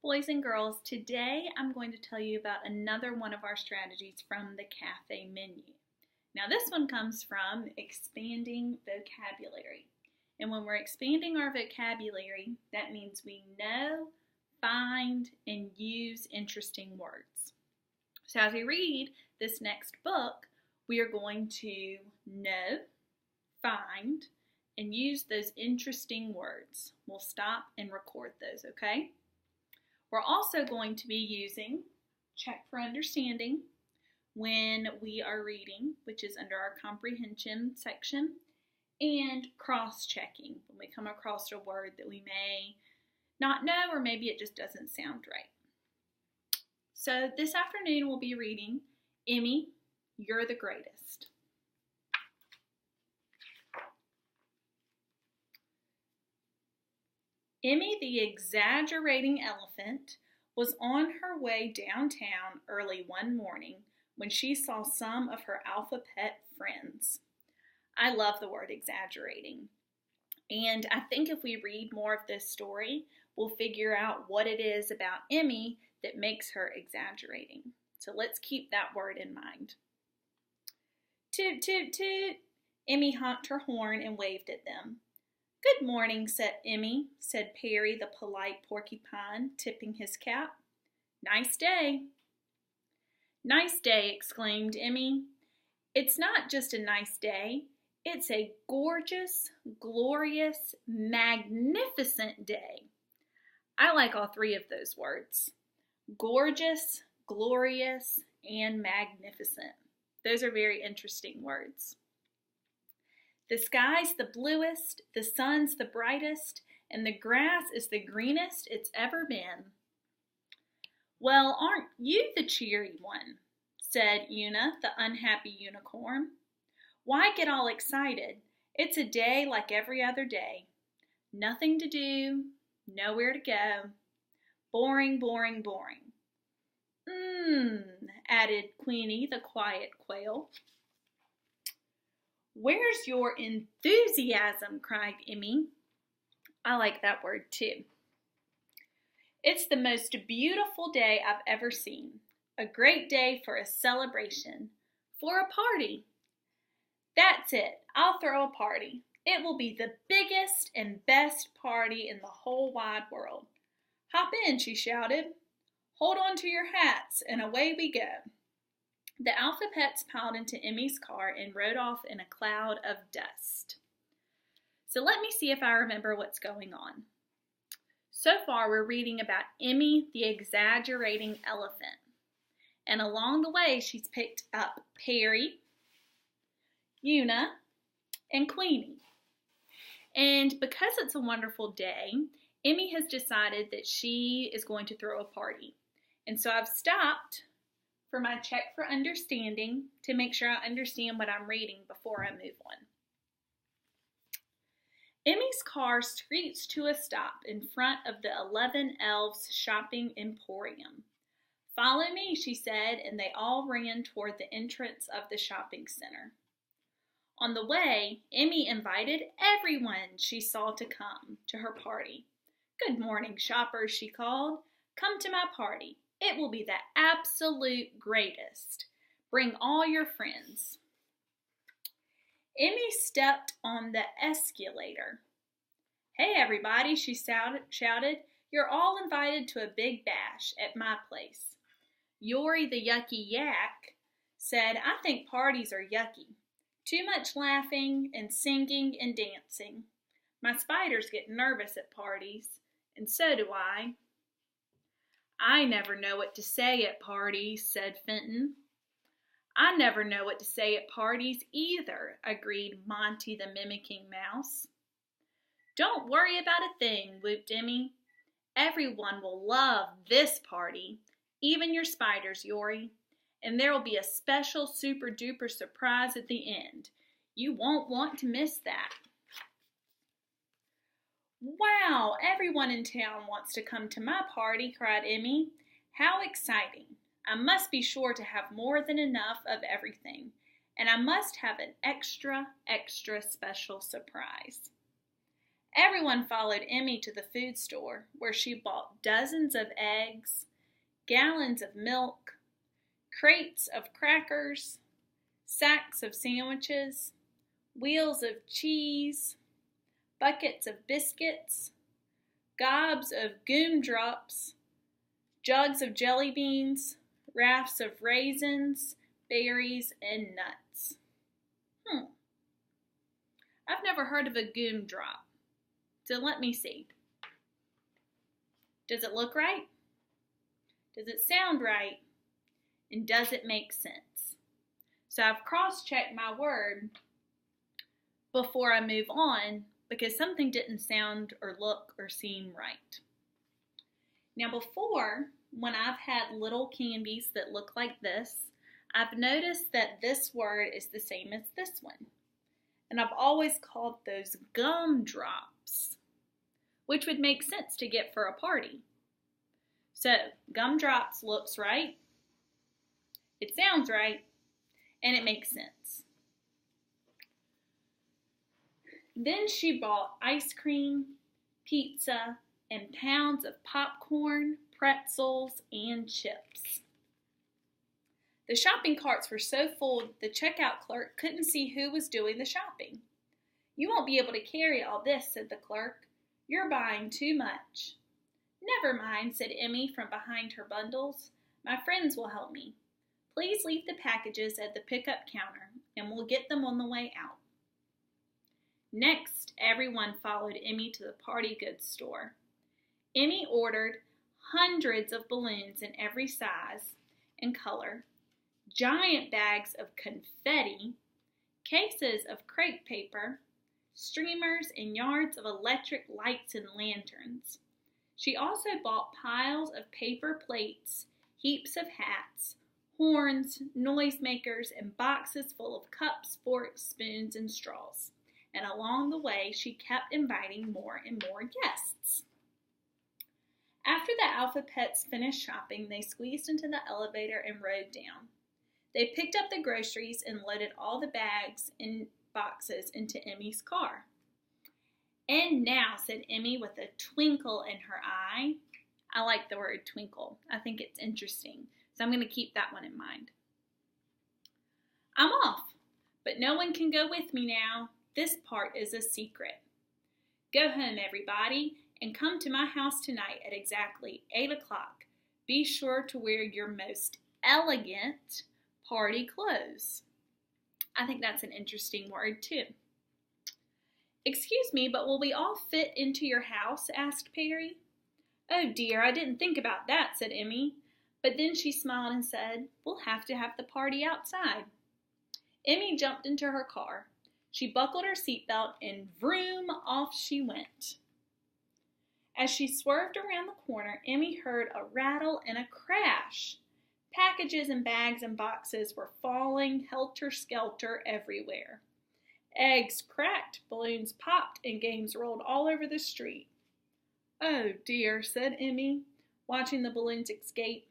Boys and girls, today I'm going to tell you about another one of our strategies from the cafe menu. Now this one comes from expanding vocabulary. And when we're expanding our vocabulary, that means we know, find, and use interesting words. So as we read this next book, we are going to know, find, and use those interesting words. We'll stop and record those, okay? We're also going to be using Check for Understanding when we are reading, which is under our comprehension section, and cross-checking when we come across a word that we may not know or maybe it just doesn't sound right. So this afternoon we'll be reading Emmy, You're the Greatest. Emmy the exaggerating elephant was on her way downtown early one morning when she saw some of her alphabet friends. I love the word exaggerating. And I think if we read more of this story, we'll figure out what it is about Emmy that makes her exaggerating. So let's keep that word in mind. Toot, toot, toot. Emmy honked her horn and waved at them. Good morning, said Emmy, said Perry the polite porcupine, tipping his cap. Nice day. Nice day, exclaimed Emmy. It's not just a nice day. It's a gorgeous, glorious, magnificent day. I like all three of those words. Gorgeous, glorious, and magnificent. Those are very interesting words. The sky's the bluest, the sun's the brightest, and the grass is the greenest it's ever been. Well, aren't you the cheery one? Said Una, the unhappy unicorn. Why get all excited? It's a day like every other day. Nothing to do, nowhere to go. Boring, boring, boring. Added Queenie, the quiet quail. Where's your enthusiasm? Cried Emmy. I like that word too. It's the most beautiful day I've ever seen. A great day for a celebration, for a party. That's it. I'll throw a party. It will be the biggest and best party in the whole wide world. Hop in, she shouted. Hold on to your hats, and away we go. The alphabets piled into Emmy's car and rode off in a cloud of dust. So let me see if I remember what's going on. So far, we're reading about Emmy the exaggerating elephant. And along the way, she's picked up Perry, Una, and Queenie. And because it's a wonderful day, Emmy has decided that she is going to throw a party. And so I've stopped for my check for understanding to make sure I understand what I'm reading before I move on. Emmy's car screeched to a stop in front of the 11 Elves Shopping Emporium. Follow me, she said, and they all ran toward the entrance of the shopping center. On the way, Emmy invited everyone she saw to come to her party. Good morning, shoppers, she called. Come to my party. It will be the absolute greatest. Bring all your friends. Emmy stepped on the escalator. Hey, everybody, she shouted. You're all invited to a big bash at my place. Yori the yucky yak said, I think parties are yucky. Too much laughing and singing and dancing. My spiders get nervous at parties, and so do I. I never know what to say at parties, said Fenton. I never know what to say at parties either, agreed Monty the mimicking mouse. Don't worry about a thing, whooped Emmy. Everyone will love this party, even your spiders, Yori. And there will be a special super duper surprise at the end. You won't want to miss that. Wow, everyone in town wants to come to my party, cried Emmy. How exciting. I must be sure to have more than enough of everything, and I must have an extra, extra special surprise. Everyone followed Emmy to the food store, where she bought dozens of eggs, gallons of milk, crates of crackers, sacks of sandwiches, wheels of cheese, buckets of biscuits, gobs of gumdrops, jugs of jelly beans, rafts of raisins, berries, and nuts. I've never heard of a gumdrop, so let me see. Does it look right? Does it sound right? And does it make sense? So I've cross-checked my word before I move on because something didn't sound or look or seem right. Now before, when I've had little candies that look like this, I've noticed that this word is the same as this one. And I've always called those gumdrops, which would make sense to get for a party. So, gumdrops looks right, it sounds right, and it makes sense. Then she bought ice cream, pizza, and pounds of popcorn, pretzels, and chips. The shopping carts were so full the checkout clerk couldn't see who was doing the shopping. "You won't be able to carry all this," said the clerk. "You're buying too much." "Never mind," said Emmy from behind her bundles. "My friends will help me. Please leave the packages at the pickup counter, and we'll get them on the way out." Next, everyone followed Emmy to the party goods store. Emmy ordered hundreds of balloons in every size and color, giant bags of confetti, cases of crepe paper, streamers, and yards of electric lights and lanterns. She also bought piles of paper plates, heaps of hats, horns, noisemakers, and boxes full of cups, forks, spoons, and straws. And along the way, she kept inviting more and more guests. After the Alpha Pets finished shopping, they squeezed into the elevator and rode down. They picked up the groceries and loaded all the bags and boxes into Emmy's car. "And now," said Emmy with a twinkle in her eye. I like the word twinkle. I think it's interesting, so I'm going to keep that one in mind. "I'm off, but no one can go with me now. This part is a secret. Go home, everybody, and come to my house tonight at exactly 8 o'clock. Be sure to wear your most elegant party clothes." I think that's an interesting word, too. "Excuse me, but will we all fit into your house?" asked Perry. "Oh dear, I didn't think about that," said Emmy. But then she smiled and said, "We'll have to have the party outside." Emmy jumped into her car. She buckled her seatbelt and vroom, off she went. As she swerved around the corner, Emmy heard a rattle and a crash. Packages and bags and boxes were falling helter-skelter everywhere. Eggs cracked, balloons popped, and games rolled all over the street. "Oh dear," said Emmy, watching the balloons escape.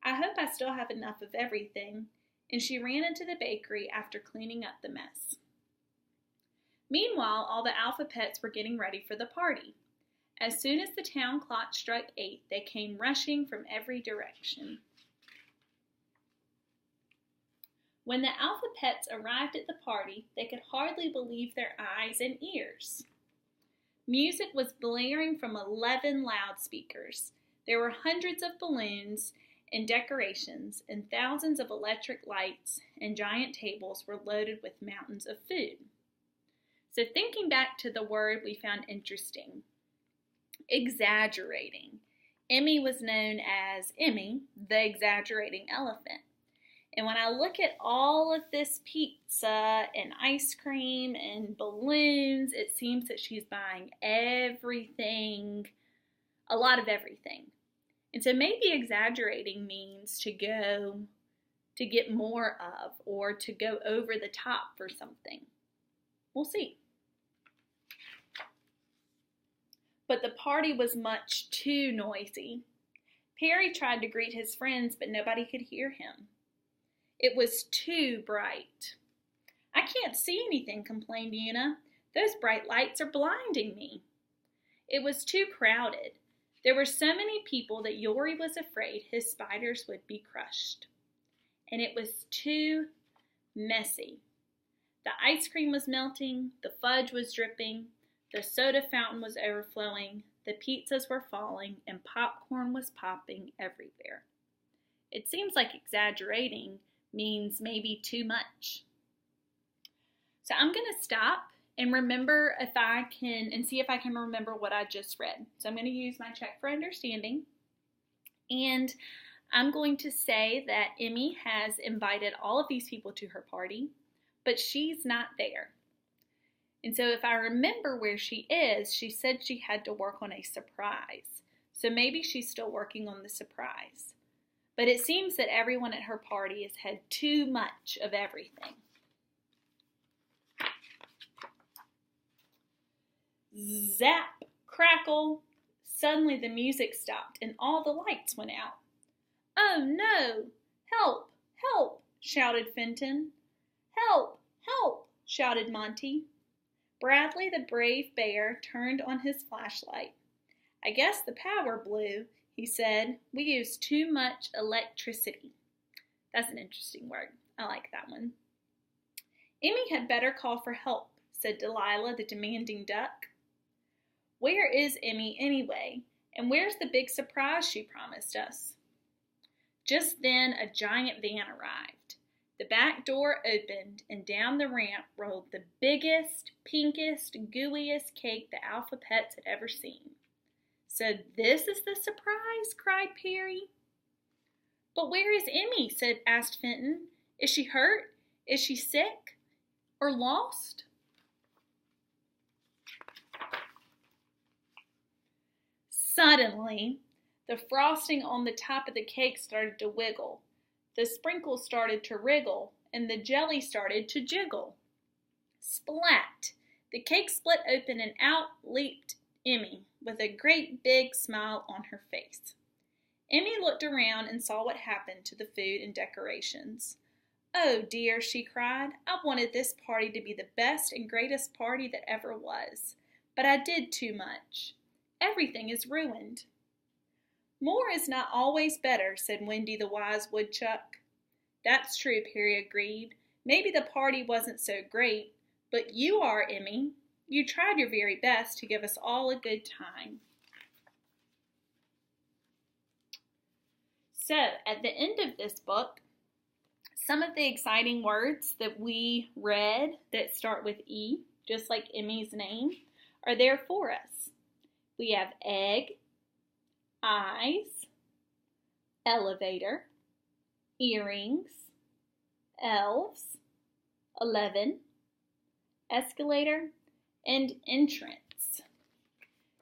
"I hope I still have enough of everything," and she ran into the bakery after cleaning up the mess. Meanwhile, all the Alpha Pets were getting ready for the party. As soon as the town clock struck 8, they came rushing from every direction. When the Alpha Pets arrived at the party, they could hardly believe their eyes and ears. Music was blaring from 11 loudspeakers. There were hundreds of balloons and decorations, and thousands of electric lights, and giant tables were loaded with mountains of food. So thinking back to the word we found interesting, exaggerating. Emmy was known as Emmy, the exaggerating elephant. And when I look at all of this pizza and ice cream and balloons, it seems that she's buying everything, a lot of everything. And so maybe exaggerating means to get more of, or to go over the top for something. We'll see. But the party was much too noisy. Perry tried to greet his friends, but nobody could hear him. It was too bright. "I can't see anything," complained Una. "Those bright lights are blinding me." It was too crowded. There were so many people that Yori was afraid his spiders would be crushed. And it was too messy. The ice cream was melting, the fudge was dripping, the soda fountain was overflowing, the pizzas were falling, and popcorn was popping everywhere. It seems like exaggerating means maybe too much. So I'm going to stop and remember if I can, and see if I can remember what I just read. So I'm going to use my check for understanding. And I'm going to say that Emmy has invited all of these people to her party, but she's not there. And so if I remember where she is, she said she had to work on a surprise. So maybe she's still working on the surprise. But it seems that everyone at her party has had too much of everything. Zap! Crackle! Suddenly the music stopped and all the lights went out. "Oh no! Help! Help!" shouted Fenton. "Help! Help!" shouted Monty. Bradley the brave bear turned on his flashlight. "I guess the power blew," he said. "We used too much electricity." That's an interesting word. I like that one. "Emmy had better call for help," said Delilah the demanding duck. "Where is Emmy anyway? And where's the big surprise she promised us?" Just then a giant van arrived. The back door opened and down the ramp rolled the biggest, pinkest, gooeyest cake the Alpha Pets had ever seen. "So this is the surprise?" cried Perry. "But where is Emmy?" asked Fenton. "Is she hurt? Is she sick? Or lost?" Suddenly, the frosting on the top of the cake started to wiggle. The sprinkles started to wriggle, and the jelly started to jiggle. Splat! The cake split open and out leaped Emmy with a great big smile on her face. Emmy looked around and saw what happened to the food and decorations. "Oh dear," she cried, "I wanted this party to be the best and greatest party that ever was. But I did too much. Everything is ruined." "More is not always better," said Wendy the wise woodchuck. "That's true," Perry agreed. "Maybe the party wasn't so great, but you are, Emmy. You tried your very best to give us all a good time." So, at the end of this book, some of the exciting words that we read that start with E, just like Emmy's name, are there for us. We have egg, eyes, elevator, earrings, elves, 11, escalator, and entrance.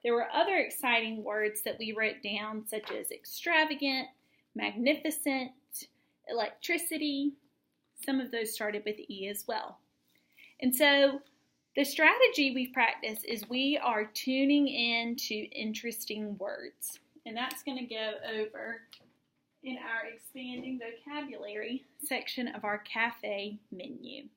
There were other exciting words that we wrote down, such as extravagant, magnificent, electricity. Some of those started with E as well. And so the strategy we practice is we are tuning in to interesting words. And that's going to go over in our expanding vocabulary section of our cafe menu.